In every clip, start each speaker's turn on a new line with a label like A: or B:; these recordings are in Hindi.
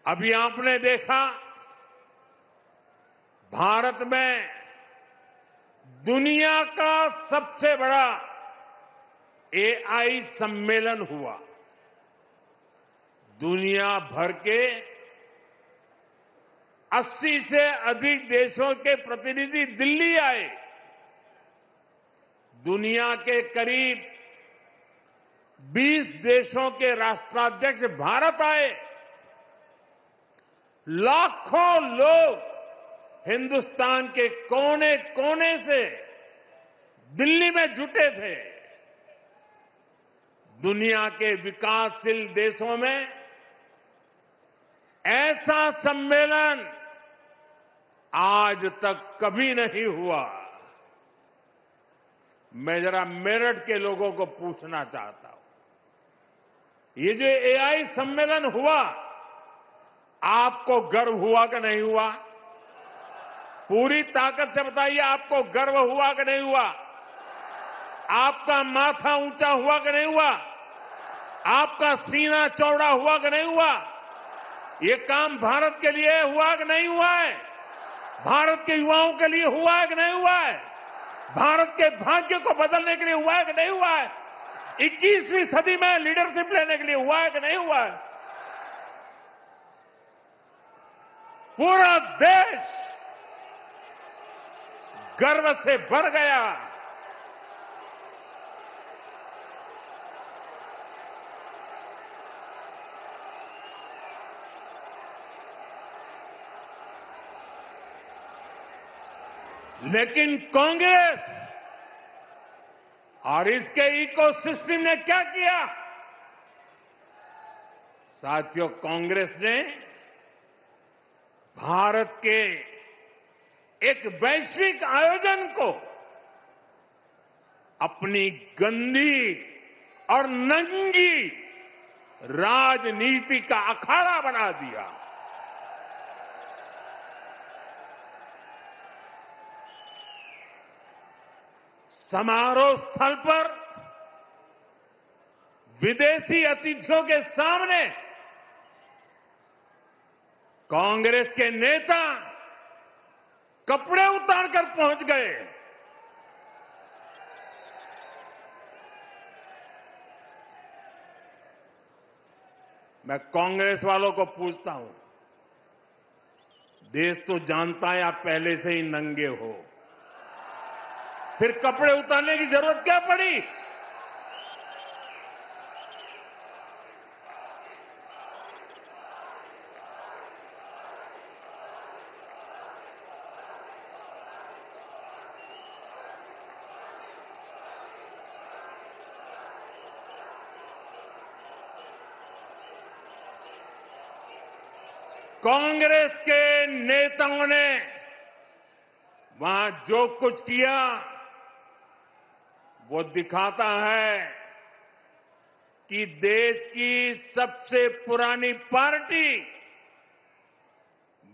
A: अभी आपने देखा भारत में दुनिया का सबसे बड़ा एआई सम्मेलन हुआ। दुनिया भर के 80 से अधिक देशों के प्रतिनिधि दिल्ली आए। दुनिया के करीब 20 देशों के राष्ट्राध्यक्ष भारत आए। लाखों लोग हिंदुस्तान के कोने कोने से दिल्ली में जुटे थे। दुनिया के विकासशील देशों में ऐसा सम्मेलन आज तक कभी नहीं हुआ। मैं जरा मेरठ के लोगों को पूछना चाहता हूं, ये जो एआई सम्मेलन हुआ, आपको गर्व हुआ कि नहीं हुआ? पूरी ताकत से बताइए, आपको गर्व हुआ कि नहीं हुआ? आपका माथा ऊंचा हुआ कि नहीं हुआ? आपका सीना चौड़ा हुआ कि नहीं हुआ? ये काम भारत के लिए हुआ कि नहीं हुआ है? भारत के युवाओं के लिए हुआ है कि नहीं हुआ है? भारत के भाग्य को बदलने के लिए हुआ है कि नहीं हुआ है? 21वीं सदी में लीडरशिप लेने के लिए हुआ है कि नहीं हुआ है? पूरा देश गर्व से भर गया। लेकिन कांग्रेस और इसके इकोसिस्टम ने क्या किया? साथियों, कांग्रेस ने भारत के एक वैश्विक आयोजन को अपनी गंदी और नंगी राजनीति का अखाड़ा बना दिया। समारोह स्थल पर विदेशी अतिथियों के सामने कांग्रेस के नेता कपड़े उतारकर पहुंच गए। मैं कांग्रेस वालों को पूछता हूं, देश तो जानता है आप पहले से ही नंगे हो, फिर कपड़े उतारने की जरूरत क्या पड़ी? कांग्रेस के नेताओं ने वहां जो कुछ किया वो दिखाता है कि देश की सबसे पुरानी पार्टी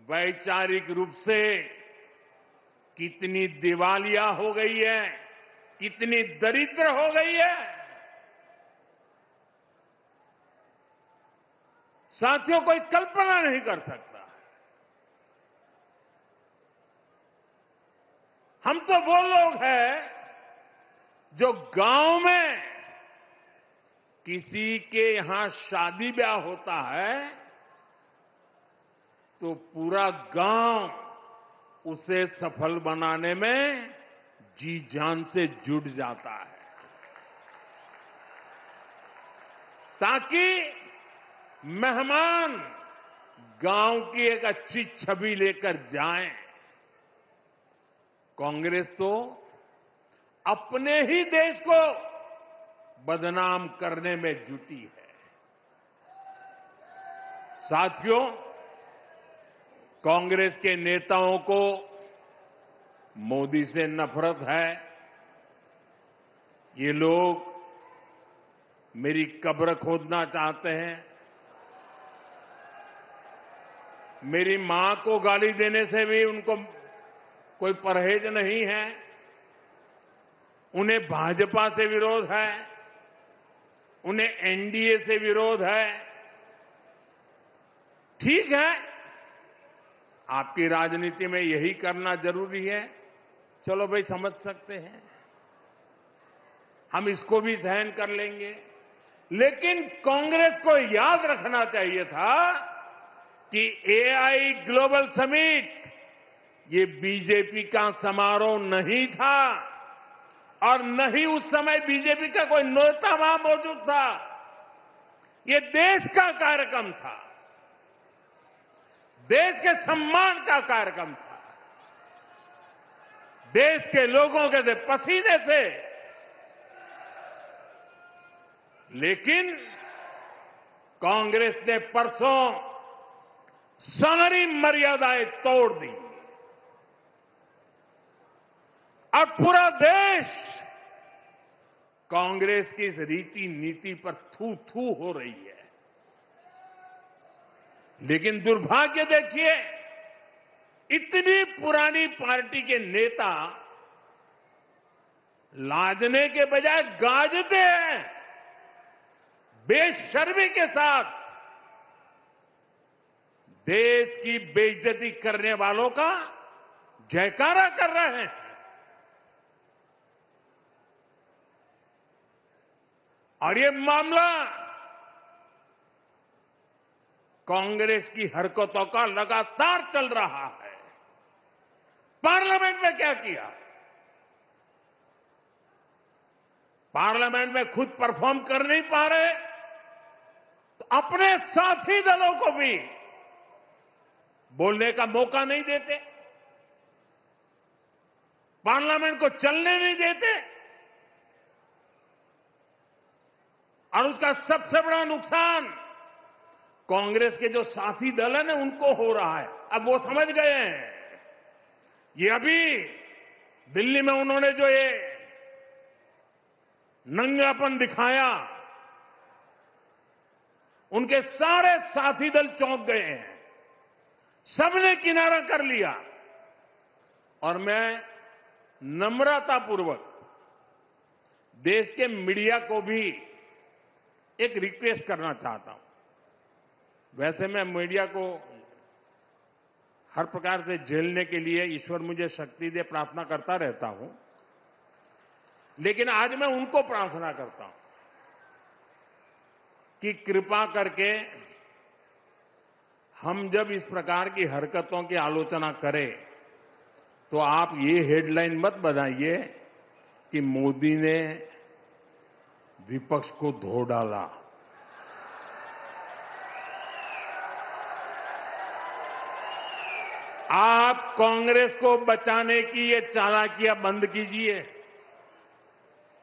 A: वैचारिक रूप से कितनी दिवालिया हो गई है, कितनी दरिद्र हो गई है। साथियों, कोई कल्पना नहीं कर सकता। हम तो वो लोग हैं जो गांव में किसी के यहां शादी ब्याह होता है तो पूरा गांव उसे सफल बनाने में जी जान से जुट जाता है, ताकि मेहमान गांव की एक अच्छी छवि लेकर जाएं। कांग्रेस तो अपने ही देश को बदनाम करने में जुटी है। साथियों, कांग्रेस के नेताओं को मोदी से नफरत है। ये लोग मेरी कब्र खोदना चाहते हैं। मेरी मां को गाली देने से भी उनको कोई परहेज नहीं है। उन्हें भाजपा से विरोध है, उन्हें एनडीए से विरोध है। ठीक है, आपकी राजनीति में यही करना जरूरी है, चलो भाई समझ सकते हैं, हम इसको भी सहन कर लेंगे। लेकिन कांग्रेस को याद रखना चाहिए था कि एआई ग्लोबल समिट ये बीजेपी का समारोह नहीं था और न ही उस समय बीजेपी का कोई नेता वहां मौजूद था। ये देश का कार्यक्रम था, देश के सम्मान का कार्यक्रम था, देश के लोगों के पसीने से। लेकिन कांग्रेस ने परसों सारी मर्यादाएं तोड़ दी और पूरा देश कांग्रेस की इस रीति नीति पर थू थू हो रही है। लेकिन दुर्भाग्य देखिए, इतनी पुरानी पार्टी के नेता लाजने के बजाय गाजते हैं, बेशर्मी के साथ देश की बेइज्जती करने वालों का जयकारा कर रहे हैं। और ये मामला कांग्रेस की हरकतों का लगातार चल रहा है। पार्लियामेंट में क्या किया? पार्लियामेंट में खुद परफॉर्म कर नहीं पा रहे तो अपने साथी दलों को भी बोलने का मौका नहीं देते, पार्लियामेंट को चलने नहीं देते। और उसका सबसे बड़ा नुकसान कांग्रेस के जो साथी दल है ना, उनको हो रहा है। अब वो समझ गए हैं। ये अभी दिल्ली में उन्होंने जो ये नंगापन दिखाया, उनके सारे साथी दल चौंक गए हैं, सबने किनारा कर लिया। और मैं नम्रतापूर्वक देश के मीडिया को भी एक रिक्वेस्ट करना चाहता हूं। वैसे मैं मीडिया को हर प्रकार से झेलने के लिए ईश्वर मुझे शक्ति दे प्रार्थना करता रहता हूं, लेकिन आज मैं उनको प्रार्थना करता हूं कि कृपा करके हम जब इस प्रकार की हरकतों की आलोचना करें तो आप ये हेडलाइन मत बनाइए कि मोदी ने विपक्ष को धो डाला। आप कांग्रेस को बचाने की ये चालाकियां बंद कीजिए।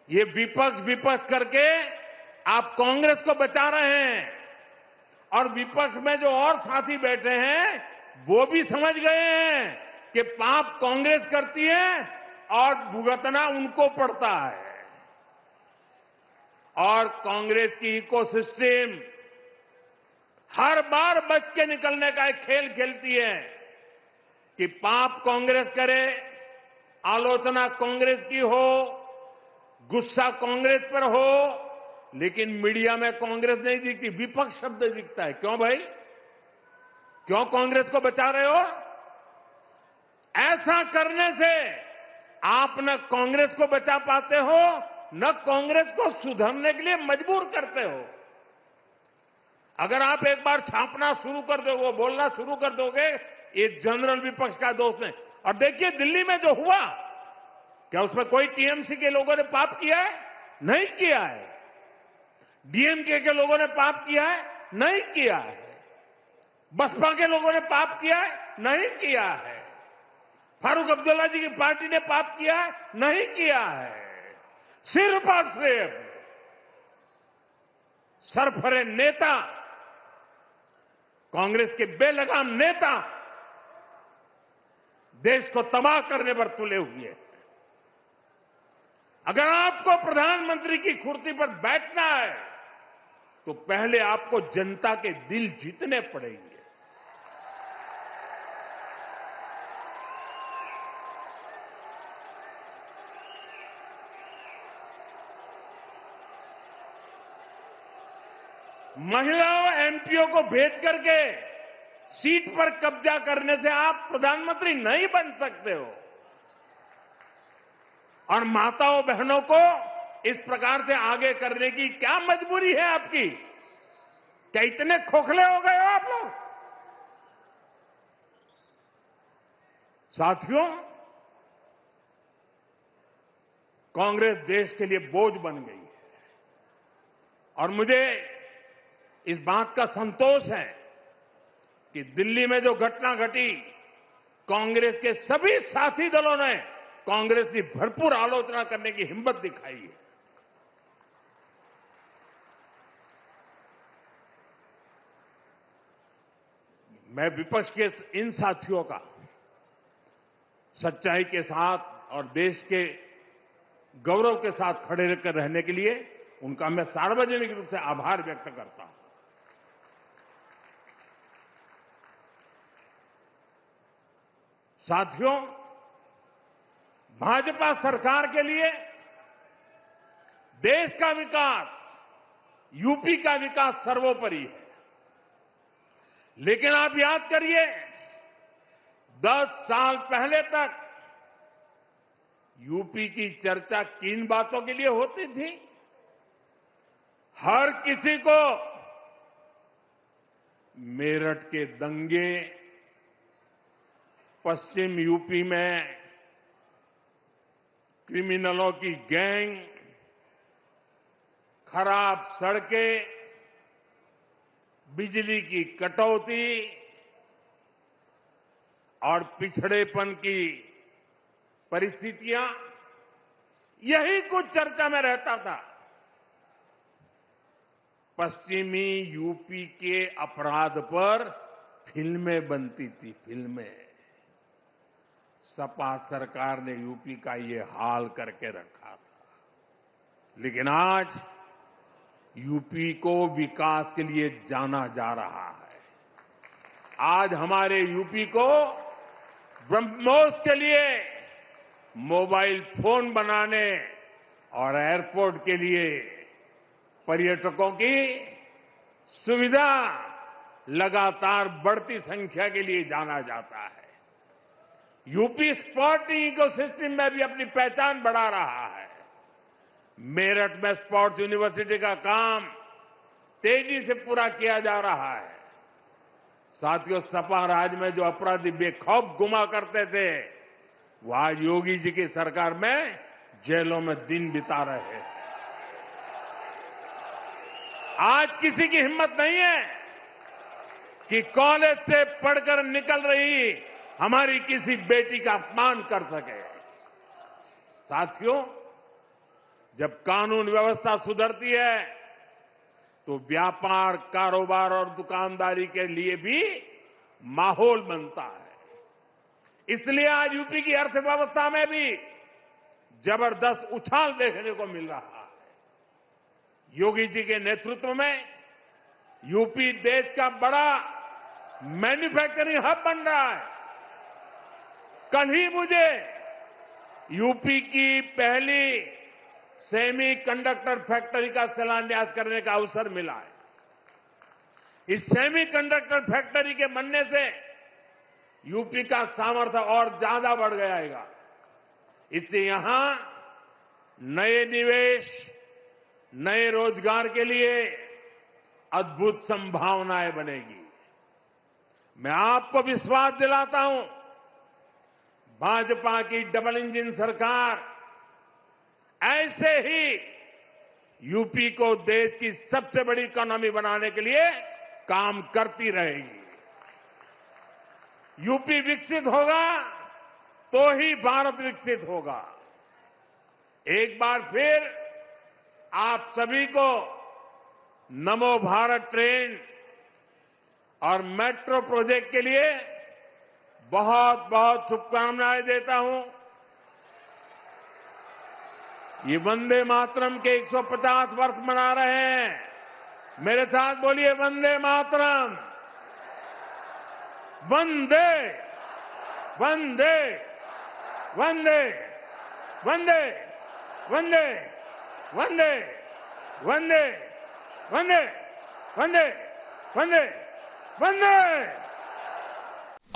A: ये विपक्ष करके आप कांग्रेस को बचा रहे हैं और विपक्ष में जो और साथी बैठे हैं वो भी समझ गए हैं कि पाप कांग्रेस करती है और भुगतना उनको पड़ता है। और कांग्रेस की इकोसिस्टम हर बार बच के निकलने का एक खेल खेलती है कि पाप कांग्रेस करे, आलोचना कांग्रेस की हो, गुस्सा कांग्रेस पर हो, लेकिन मीडिया में कांग्रेस नहीं दिखती, विपक्ष शब्द दिखता है। क्यों भाई? क्यों कांग्रेस को बचा रहे हो? ऐसा करने से आप न कांग्रेस को बचा पाते हो, न कांग्रेस को सुधरने के लिए मजबूर करते हो। अगर आप एक बार छापना शुरू कर दोगे, बोलना शुरू कर दोगे, ये जनरल विपक्ष का दोष है। और देखिए दिल्ली में जो हुआ, क्या उसमें कोई टीएमसी के लोगों ने पाप किया है? नहीं किया है। डीएमके के लोगों ने पाप किया है? नहीं किया है। बसपा के लोगों ने पाप किया है? नहीं किया है। फारूक अब्दुल्ला जी की पार्टी ने पाप किया है? नहीं किया है। सिर्फ और सिर्फ सरफरे नेता, कांग्रेस के बेलगाम नेता देश को तबाह करने पर तुले हुए हैं। अगर आपको प्रधानमंत्री की कुर्सी पर बैठना है तो पहले आपको जनता के दिल जीतने पड़ेंगे। महिलाओं एमपीओ को भेज करके सीट पर कब्जा करने से आप प्रधानमंत्री नहीं बन सकते हो। और माताओं बहनों को इस प्रकार से आगे करने की क्या मजबूरी है आपकी? क्या इतने खोखले हो गए हो आप लोग? साथियों, कांग्रेस देश के लिए बोझ बन गई है और मुझे इस बात का संतोष है कि दिल्ली में जो घटना घटी, कांग्रेस के सभी साथी दलों ने कांग्रेस की भरपूर आलोचना करने की हिम्मत दिखाई है। मैं विपक्ष के इन साथियों का सच्चाई के साथ और देश के गौरव के साथ खड़े रहकर रहने के लिए उनका मैं सार्वजनिक रूप से आभार व्यक्त करता हूं। साथियों, भाजपा सरकार के लिए देश का विकास, यूपी का विकास सर्वोपरि है। लेकिन आप याद करिए, 10 साल पहले तक यूपी की चर्चा किन बातों के लिए होती थी? हर किसी को मेरठ के दंगे, पश्चिम यूपी में क्रिमिनलों की गैंग, खराब सड़कें, बिजली की कटौती और पिछड़ेपन की परिस्थितियां, यही कुछ चर्चा में रहता था। पश्चिमी यूपी के अपराध पर फिल्में बनती थी, फिल्में। सपा सरकार ने यूपी का ये हाल करके रखा था। लेकिन आज यूपी को विकास के लिए जाना जा रहा है। आज हमारे यूपी को ब्रह्मोस के लिए मोबाइल फोन बनाने और एयरपोर्ट के लिए पर्यटकों की सुविधा लगातार बढ़ती संख्या के लिए जाना जाता है। यूपी स्पोर्टिंग इकोसिस्टम में भी अपनी पहचान बढ़ा रहा है। मेरठ में स्पोर्ट्स यूनिवर्सिटी का काम तेजी से पूरा किया जा रहा है। साथियों, सपा राज में जो अपराधी बेखौफ घुमा करते थे, वो आज योगी जी की सरकार में जेलों में दिन बिता रहे हैं। आज किसी की हिम्मत नहीं है कि कॉलेज से पढ़कर निकल रही हमारी किसी बेटी का अपमान कर सके। साथियों, जब कानून व्यवस्था सुधरती है तो व्यापार, कारोबार और दुकानदारी के लिए भी माहौल बनता है। इसलिए आज यूपी की अर्थव्यवस्था में भी जबरदस्त उछाल देखने को मिल रहा है। योगी जी के नेतृत्व में यूपी देश का बड़ा मैन्युफैक्चरिंग हब बन रहा है। कल ही मुझे यूपी की पहली सेमी कंडक्टर फैक्ट्री का शिलान्यास करने का अवसर मिला है। इस सेमी कंडक्टर फैक्ट्री के बनने से यूपी का सामर्थ्य और ज्यादा बढ़ जाएगा। इससे यहां नए निवेश, नए रोजगार के लिए अद्भुत संभावनाएं बनेगी। मैं आपको विश्वास दिलाता हूं, भाजपा की डबल इंजन सरकार ऐसे ही यूपी को देश की सबसे बड़ी इकोनॉमी बनाने के लिए काम करती रहेगी। यूपी विकसित होगा तो ही भारत विकसित होगा। एक बार फिर आप सभी को नमो भारत ट्रेन और मेट्रो प्रोजेक्ट के लिए बहुत बहुत शुभकामनाएं देता हूं। ये वंदे मातरम के 150 वर्ष मना रहे हैं। मेरे साथ बोलिए, वंदे मातरम, वंदे वंदे वंदे वंदे वंदे वंदे वंदे वंदे वंदे वंदे वंदे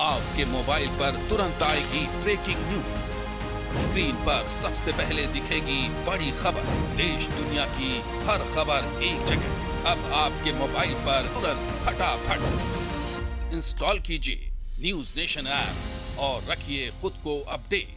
B: आपके मोबाइल पर तुरंत आएगी ब्रेकिंग न्यूज। स्क्रीन पर सबसे पहले दिखेगी बड़ी खबर। देश दुनिया की हर खबर एक जगह। अब आपके मोबाइल पर तुरंत फटाफट इंस्टॉल कीजिए न्यूज नेशन ऐप और रखिए खुद को अपडेट।